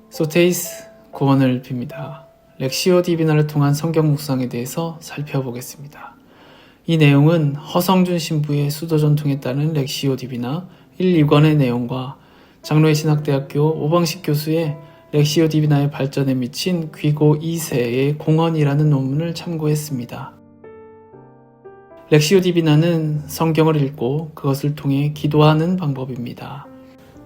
소테이스 구원을 빕니다. 렉시오 디비나를 통한 성경 묵상에 대해서 살펴보겠습니다. 이 내용은 허성준 신부의 수도 전통에 따른 렉시오 디비나 1, 2권의 내용과 장로의 신학대학교 오방식 교수의 렉시오 디비나의 발전에 미친 귀고 2세의 공헌이라는 논문을 참고했습니다. 렉시오 디비나는 성경을 읽고 그것을 통해 기도하는 방법입니다.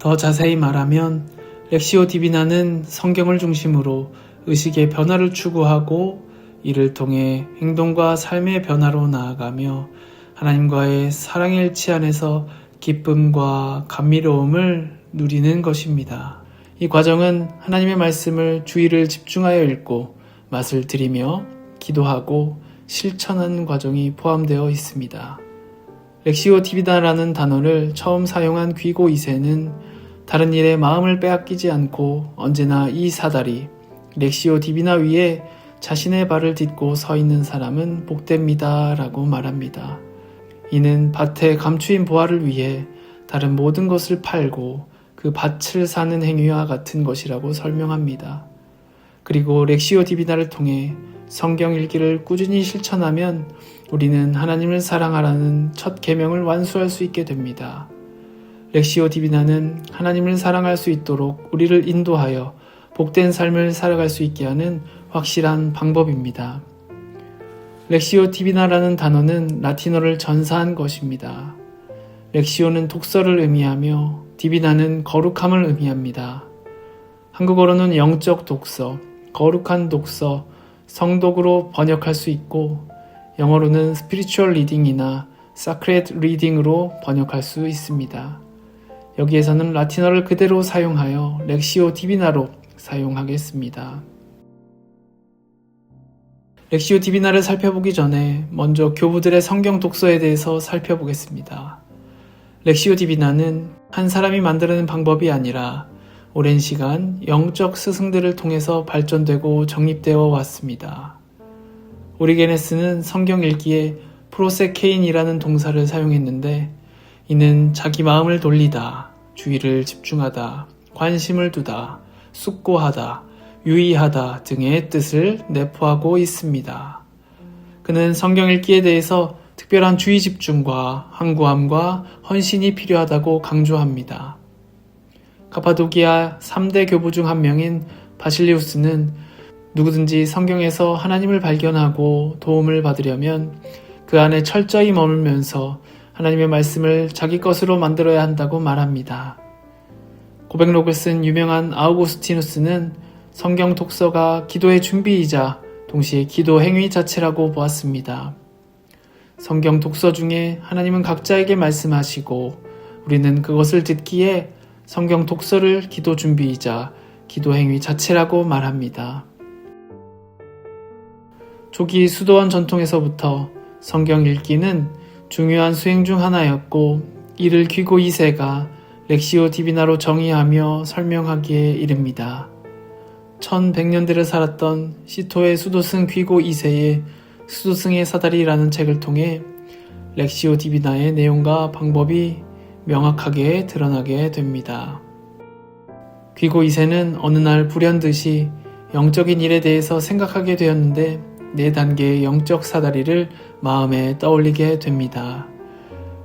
더 자세히 말하면 렉시오 디비나는 성경을 중심으로 의식의 변화를 추구하고 이를 통해 행동과 삶의 변화로 나아가며 하나님과의 사랑의 일치 안에서 기쁨과 감미로움을 누리는 것입니다. 이 과정은 하나님의 말씀을 주의를 집중하여 읽고 맛을 들이며 기도하고 실천하는 과정이 포함되어 있습니다. 렉시오 디비나라는 단어를 처음 사용한 귀고 2세는 다른 일에 마음을 빼앗기지 않고 언제나 이 사다리, 렉시오 디비나 위에 자신의 발을 딛고 서 있는 사람은 복됩니다 라고 말합니다. 이는 밭의 감추인 보화를 위해 다른 모든 것을 팔고 그 밭을 사는 행위와 같은 것이라고 설명합니다. 그리고 렉시오 디비나를 통해 성경 읽기를 꾸준히 실천하면 우리는 하나님을 사랑하라는 첫 계명을 완수할 수 있게 됩니다. 렉시오 디비나는 하나님을 사랑할 수 있도록 우리를 인도하여 복된 삶을 살아갈 수 있게 하는 확실한 방법입니다. 렉시오 디비나라는 단어는 라틴어를 전사한 것입니다. 렉시오는 독서를 의미하며 디비나는 거룩함을 의미합니다. 한국어로는 영적 독서, 거룩한 독서, 성독으로 번역할 수 있고 영어로는 spiritual reading이나 sacred reading으로 번역할 수 있습니다. 여기에서는 라틴어를 그대로 사용하여 렉시오 디비나로 사용하겠습니다. 렉시오 디비나를 살펴보기 전에 먼저 교부들의 성경 독서에 대해서 살펴보겠습니다. 렉시오 디비나는 한 사람이 만들어낸 방법이 아니라 오랜 시간 영적 스승들을 통해서 발전되고 정립되어 왔습니다. 오리게네스는 성경 읽기에 프로세케인이라는 동사를 사용했는데 이는 자기 마음을 돌리다, 주의를 집중하다, 관심을 두다, 숙고하다, 유의하다 등의 뜻을 내포하고 있습니다. 그는 성경 읽기에 대해서 특별한 주의 집중과 항구함과 헌신이 필요하다고 강조합니다. 카파도키아 3대 교부 중 한 명인 바실리우스는 누구든지 성경에서 하나님을 발견하고 도움을 받으려면 그 안에 철저히 머물면서 하나님의 말씀을 자기 것으로 만들어야 한다고 말합니다. 고백록을 쓴 유명한 아우구스티누스는 성경 독서가 기도의 준비이자 동시에 기도 행위 자체라고 보았습니다. 성경 독서 중에 하나님은 각자에게 말씀하시고 우리는 그것을 듣기에 성경 독서를 기도 준비이자 기도 행위 자체라고 말합니다. 초기 수도원 전통에서부터 성경 읽기는 중요한 수행 중 하나였고 이를 귀고 2세가 렉시오 디비나로 정의하며 설명하기에 이릅니다. 1100년대를 살았던 시토의 수도승 귀고 2세의 수도승의 사다리라는 책을 통해 렉시오 디비나의 내용과 방법이 명확하게 드러나게 됩니다. 귀고 2세는 어느 날 불현듯이 영적인 일에 대해서 생각하게 되었는데 4단계의 영적 사다리를 마음에 떠올리게 됩니다.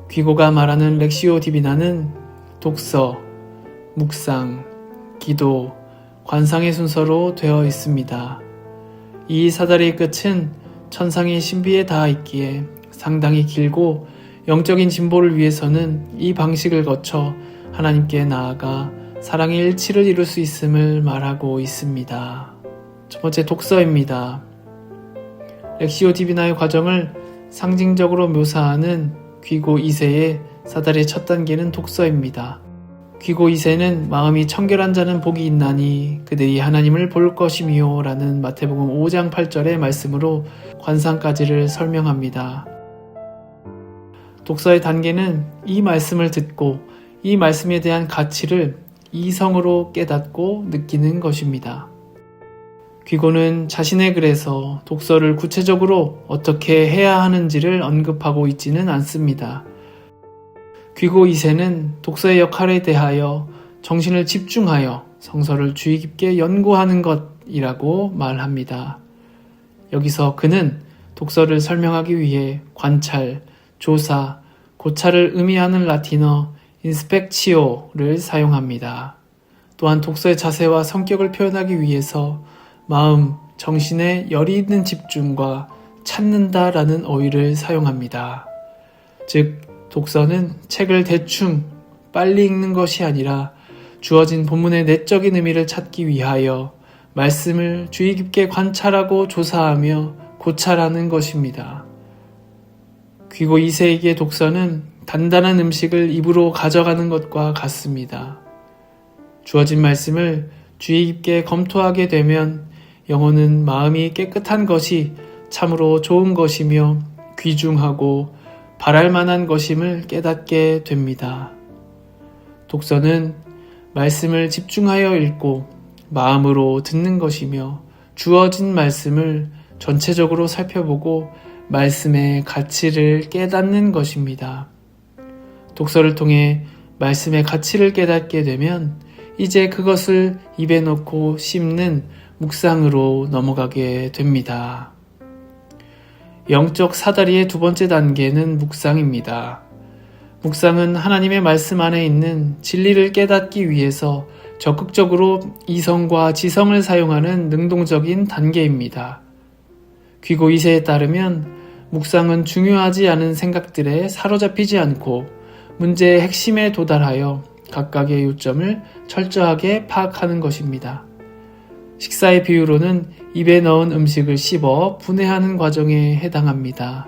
귀고가 말하는 렉시오 디비나는 독서, 묵상, 기도, 관상의 순서로 되어 있습니다. 이 사다리의 끝은 천상의 신비에 닿아 있기에 상당히 길고 영적인 진보를 위해서는 이 방식을 거쳐 하나님께 나아가 사랑의 일치를 이룰 수 있음을 말하고 있습니다. 첫 번째 독서입니다. 렉시오 디비나의 과정을 상징적으로 묘사하는 귀고 2세의 사다리의 첫 단계는 독서입니다. 귀고 2세는 마음이 청결한 자는 복이 있나니 그들이 하나님을 볼 것이미요 라는 마태복음 5장 8절의 말씀으로 관상까지를 설명합니다. 독서의 단계는 이 말씀을 듣고 이 말씀에 대한 가치를 이성으로 깨닫고 느끼는 것입니다. 귀고는 자신의 글에서 독서를 구체적으로 어떻게 해야 하는지를 언급하고 있지는 않습니다. 귀고 2세는 독서의 역할에 대하여 정신을 집중하여 성서를 주의 깊게 연구하는 것이라고 말합니다. 여기서 그는 독서를 설명하기 위해 관찰, 조사, 고찰을 의미하는 라틴어 인스펙치오를 사용합니다. 또한 독서의 자세와 성격을 표현하기 위해서 마음, 정신의 열이 있는 집중과 찾는다라는 어휘를 사용합니다. 즉, 독서는 책을 대충 빨리 읽는 것이 아니라 주어진 본문의 내적인 의미를 찾기 위하여 말씀을 주의 깊게 관찰하고 조사하며 고찰하는 것입니다. 귀고 2세에게 독서는 단단한 음식을 입으로 가져가는 것과 같습니다. 주어진 말씀을 주의 깊게 검토하게 되면 영혼은 마음이 깨끗한 것이 참으로 좋은 것이며 귀중하고 바랄 만한 것임을 깨닫게 됩니다. 독서는 말씀을 집중하여 읽고 마음으로 듣는 것이며 주어진 말씀을 전체적으로 살펴보고 말씀의 가치를 깨닫는 것입니다. 독서를 통해 말씀의 가치를 깨닫게 되면 이제 그것을 입에 넣고 씹는 묵상으로 넘어가게 됩니다. 영적 사다리의 두 번째 단계는 묵상입니다. 묵상은 하나님의 말씀 안에 있는 진리를 깨닫기 위해서 적극적으로 이성과 지성을 사용하는 능동적인 단계입니다. 귀고 2세에 따르면 묵상은 중요하지 않은 생각들에 사로잡히지 않고 문제의 핵심에 도달하여 각각의 요점을 철저하게 파악하는 것입니다. 식사의 비유로는 입에 넣은 음식을 씹어 분해하는 과정에 해당합니다.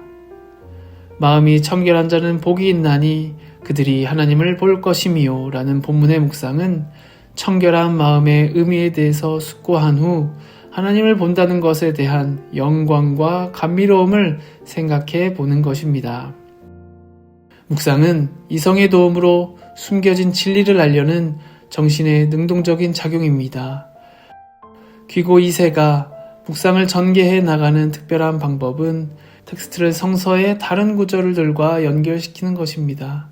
마음이 청결한 자는 복이 있나니 그들이 하나님을 볼 것이미요 라는 본문의 묵상은 청결한 마음의 의미에 대해서 숙고한 후 하나님을 본다는 것에 대한 영광과 감미로움을 생각해 보는 것입니다. 묵상은 이성의 도움으로 숨겨진 진리를 알려는 정신의 능동적인 작용입니다. 귀고 2세가 묵상을 전개해 나가는 특별한 방법은 텍스트를 성서의 다른 구절들과 연결시키는 것입니다.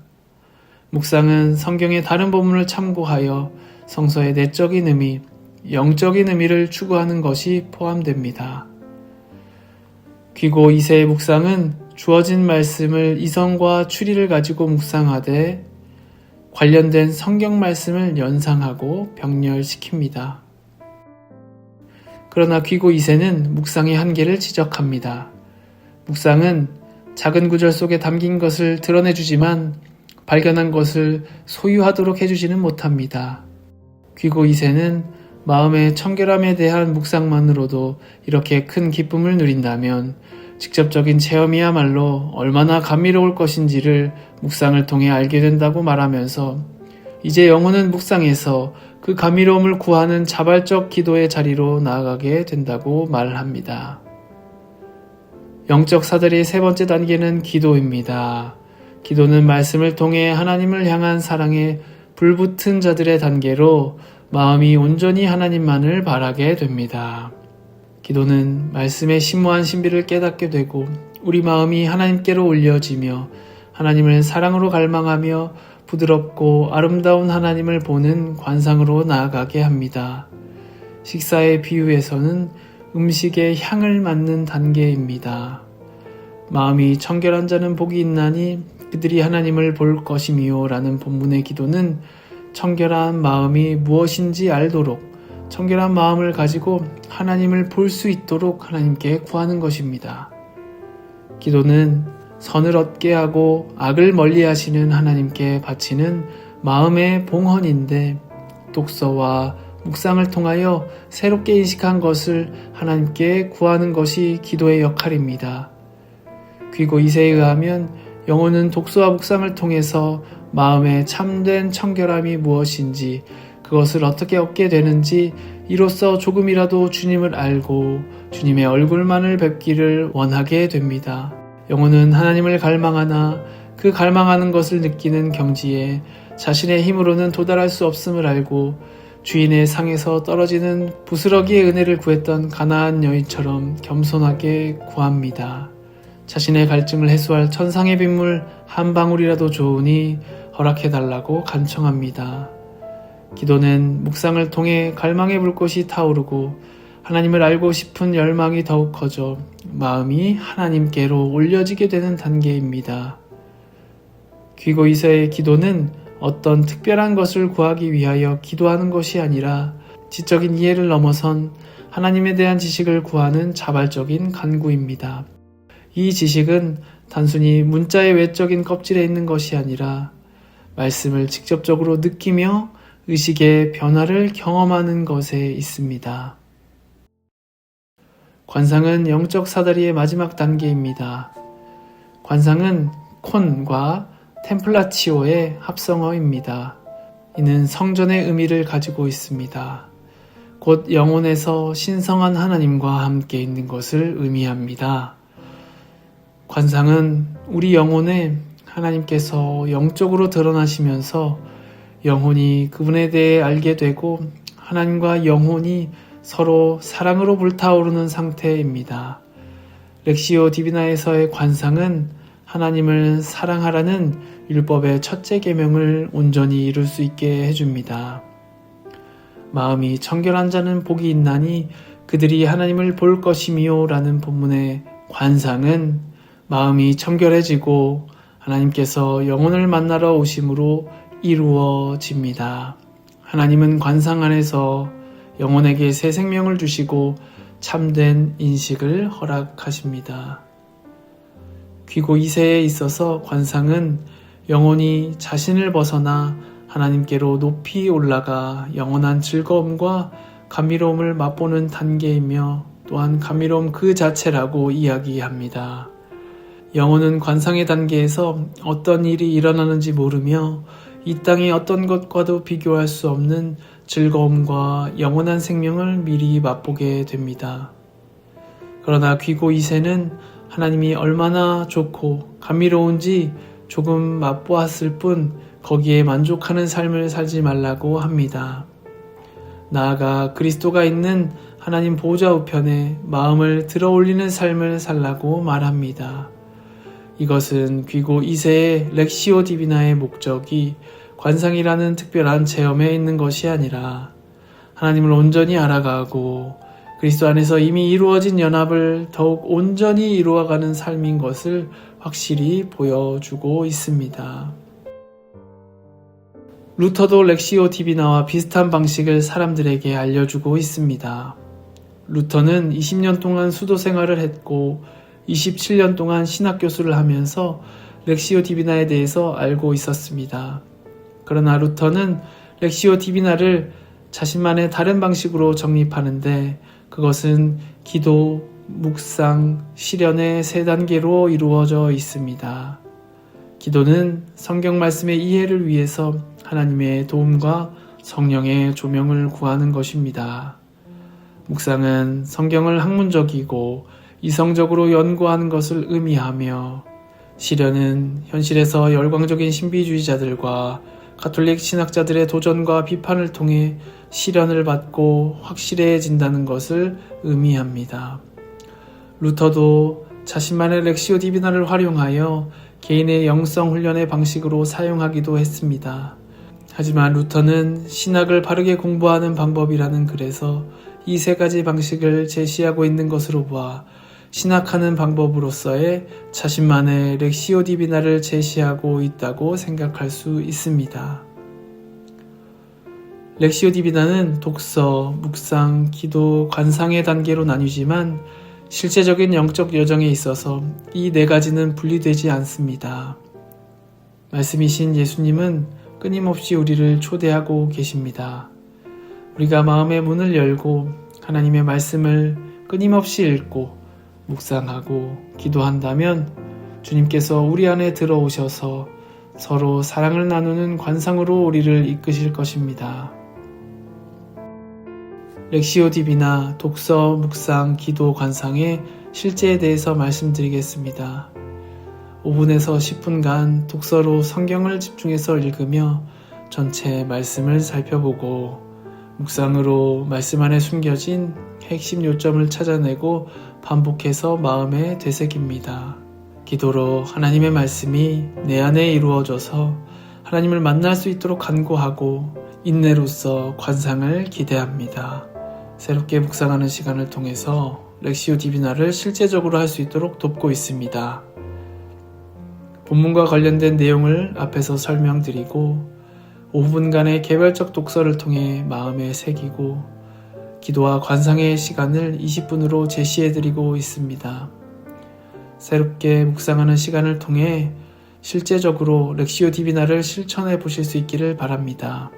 묵상은 성경의 다른 본문을 참고하여 성서의 내적인 의미, 영적인 의미를 추구하는 것이 포함됩니다. 귀고 2세의 묵상은 주어진 말씀을 이성과 추리를 가지고 묵상하되 관련된 성경 말씀을 연상하고 병렬시킵니다. 그러나 귀고 2세는 묵상의 한계를 지적합니다. 묵상은 작은 구절 속에 담긴 것을 드러내주지만 발견한 것을 소유하도록 해주지는 못합니다. 귀고 2세는 마음의 청결함에 대한 묵상만으로도 이렇게 큰 기쁨을 누린다면 직접적인 체험이야말로 얼마나 감미로울 것인지를 묵상을 통해 알게 된다고 말하면서 이제 영혼은 묵상에서 그 감미로움을 구하는 자발적 기도의 자리로 나아가게 된다고 말합니다. 영적 사다리의 세 번째 단계는 기도입니다. 기도는 말씀을 통해 하나님을 향한 사랑에 불붙은 자들의 단계로 마음이 온전히 하나님만을 바라게 됩니다. 기도는 말씀의 심오한 신비를 깨닫게 되고 우리 마음이 하나님께로 올려지며 하나님을 사랑으로 갈망하며 부드럽고 아름다운 하나님을 보는 관상으로 나아가게 합니다. 식사의 비유에서는 음식의 향을 맡는 단계입니다. 마음이 청결한 자는 복이 있나니 그들이 하나님을 볼 것이미요 라는 본문의 기도는 청결한 마음이 무엇인지 알도록 청결한 마음을 가지고 하나님을 볼 수 있도록 하나님께 구하는 것입니다. 기도는 선을 얻게 하고 악을 멀리 하시는 하나님께 바치는 마음의 봉헌인데 독서와 묵상을 통하여 새롭게 인식한 것을 하나님께 구하는 것이 기도의 역할입니다. 귀고 2세에 의하면 영혼은 독서와 묵상을 통해서 마음의 참된 청결함이 무엇인지 그것을 어떻게 얻게 되는지 이로써 조금이라도 주님을 알고 주님의 얼굴만을 뵙기를 원하게 됩니다. 영혼은 하나님을 갈망하나 그 갈망하는 것을 느끼는 경지에 자신의 힘으로는 도달할 수 없음을 알고 주인의 상에서 떨어지는 부스러기의 은혜를 구했던 가나안 여인처럼 겸손하게 구합니다. 자신의 갈증을 해소할 천상의 빗물 한 방울이라도 좋으니 허락해달라고 간청합니다. 기도는 묵상을 통해 갈망의 불꽃이 타오르고 하나님을 알고 싶은 열망이 더욱 커져 마음이 하나님께로 올려지게 되는 단계입니다. 귀고이서의 기도는 어떤 특별한 것을 구하기 위하여 기도하는 것이 아니라 지적인 이해를 넘어선 하나님에 대한 지식을 구하는 자발적인 간구입니다. 이 지식은 단순히 문자의 외적인 껍질에 있는 것이 아니라 말씀을 직접적으로 느끼며 의식의 변화를 경험하는 것에 있습니다. 관상은 영적 사다리의 마지막 단계입니다. 관상은 콘과 템플라치오의 합성어입니다. 이는 성전의 의미를 가지고 있습니다. 곧 영혼에서 신성한 하나님과 함께 있는 것을 의미합니다. 관상은 우리 영혼에 하나님께서 영적으로 드러나시면서 영혼이 그분에 대해 알게 되고 하나님과 영혼이 서로 사랑으로 불타오르는 상태입니다. 렉시오 디비나에서의 관상은 하나님을 사랑하라는 율법의 첫째 계명을 온전히 이룰 수 있게 해줍니다. 마음이 청결한 자는 복이 있나니 그들이 하나님을 볼 것이미요 라는 본문의 관상은 마음이 청결해지고 하나님께서 영혼을 만나러 오심으로 이루어집니다. 하나님은 관상 안에서 영혼에게 새 생명을 주시고 참된 인식을 허락하십니다. 귀고 2세에 있어서 관상은 영혼이 자신을 벗어나 하나님께로 높이 올라가 영원한 즐거움과 감미로움을 맛보는 단계이며 또한 감미로움 그 자체라고 이야기합니다. 영혼은 관상의 단계에서 어떤 일이 일어나는지 모르며 이 땅의 어떤 것과도 비교할 수 없는 즐거움과 영원한 생명을 미리 맛보게 됩니다. 그러나 귀고 2세는 하나님이 얼마나 좋고 감미로운지 조금 맛보았을 뿐 거기에 만족하는 삶을 살지 말라고 합니다. 나아가 그리스도가 있는 하나님 보좌 우편에 마음을 들어 올리는 삶을 살라고 말합니다. 이것은 귀고 2세의 렉시오 디비나의 목적이 관상이라는 특별한 체험에 있는 것이 아니라 하나님을 온전히 알아가고 그리스도 안에서 이미 이루어진 연합을 더욱 온전히 이루어가는 삶인 것을 확실히 보여주고 있습니다. 루터도 렉시오 디비나와 비슷한 방식을 사람들에게 알려주고 있습니다. 루터는 20년 동안 수도 생활을 했고 27년 동안 신학교수를 하면서 렉시오 디비나에 대해서 알고 있었습니다. 그러나 루터는 렉시오 디비나를 자신만의 다른 방식으로 정립하는데 그것은 기도, 묵상, 실현의 세 단계로 이루어져 있습니다. 기도는 성경 말씀의 이해를 위해서 하나님의 도움과 성령의 조명을 구하는 것입니다. 묵상은 성경을 학문적이고 이성적으로 연구하는 것을 의미하며 실현은 현실에서 열광적인 신비주의자들과 가톨릭 신학자들의 도전과 비판을 통해 실현을 받고 확실해진다는 것을 의미합니다. 루터도 자신만의 렉시오 디비나를 활용하여 개인의 영성 훈련의 방식으로 사용하기도 했습니다. 하지만 루터는 신학을 바르게 공부하는 방법이라는 글에서 이 세 가지 방식을 제시하고 있는 것으로 보아 신학하는 방법으로서의 자신만의 렉시오 디비나를 제시하고 있다고 생각할 수 있습니다. 렉시오 디비나는 독서, 묵상, 기도, 관상의 단계로 나뉘지만 실제적인 영적 여정에 있어서 이 네 가지는 분리되지 않습니다. 말씀이신 예수님은 끊임없이 우리를 초대하고 계십니다. 우리가 마음의 문을 열고 하나님의 말씀을 끊임없이 읽고 묵상하고 기도한다면 주님께서 우리 안에 들어오셔서 서로 사랑을 나누는 관상으로 우리를 이끄실 것입니다. 렉시오 디비나, 독서, 묵상, 기도, 관상의 실제에 대해서 말씀드리겠습니다. 5분에서 10분간 독서로 성경을 집중해서 읽으며 전체 말씀을 살펴보고 묵상으로 말씀 안에 숨겨진 핵심 요점을 찾아내고 반복해서 마음에 되새깁니다. 기도로 하나님의 말씀이 내 안에 이루어져서 하나님을 만날 수 있도록 간구하고 인내로서 관상을 기대합니다. 새롭게 묵상하는 시간을 통해서 렉시오 디비나를 실제적으로 할 수 있도록 돕고 있습니다. 본문과 관련된 내용을 앞에서 설명드리고 5분간의 개별적 독서를 통해 마음에 새기고 기도와 관상의 시간을 20분으로 제시해드리고 있습니다. 새롭게 묵상하는 시간을 통해 실제적으로 렉시오 디비나를 실천해 보실 수 있기를 바랍니다.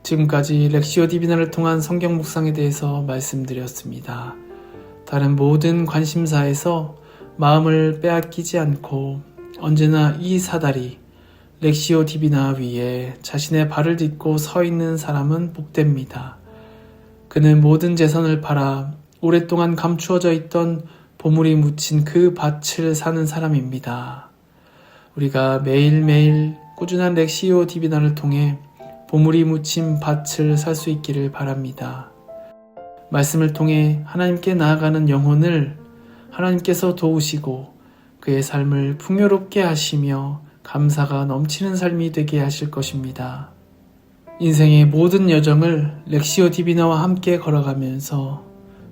지금까지 렉시오 디비나를 통한 성경 묵상에 대해서 말씀드렸습니다. 다른 모든 관심사에서 마음을 빼앗기지 않고 언제나 이 사다리 렉시오 디비나 위에 자신의 발을 딛고 서 있는 사람은 복됩니다. 그는 모든 재산을 팔아 오랫동안 감추어져 있던 보물이 묻힌 그 밭을 사는 사람입니다. 우리가 매일매일 꾸준한 렉시오 디비나를 통해 보물이 묻힌 밭을 살 수 있기를 바랍니다. 말씀을 통해 하나님께 나아가는 영혼을 하나님께서 도우시고 그의 삶을 풍요롭게 하시며 감사가 넘치는 삶이 되게 하실 것입니다. 인생의 모든 여정을 렉시오 디비나와 함께 걸어가면서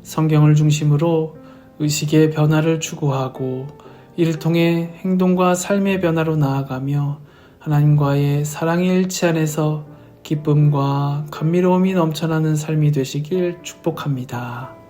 성경을 중심으로 의식의 변화를 추구하고 이를 통해 행동과 삶의 변화로 나아가며 하나님과의 사랑의 일치 안에서 기쁨과 감미로움이 넘쳐나는 삶이 되시길 축복합니다.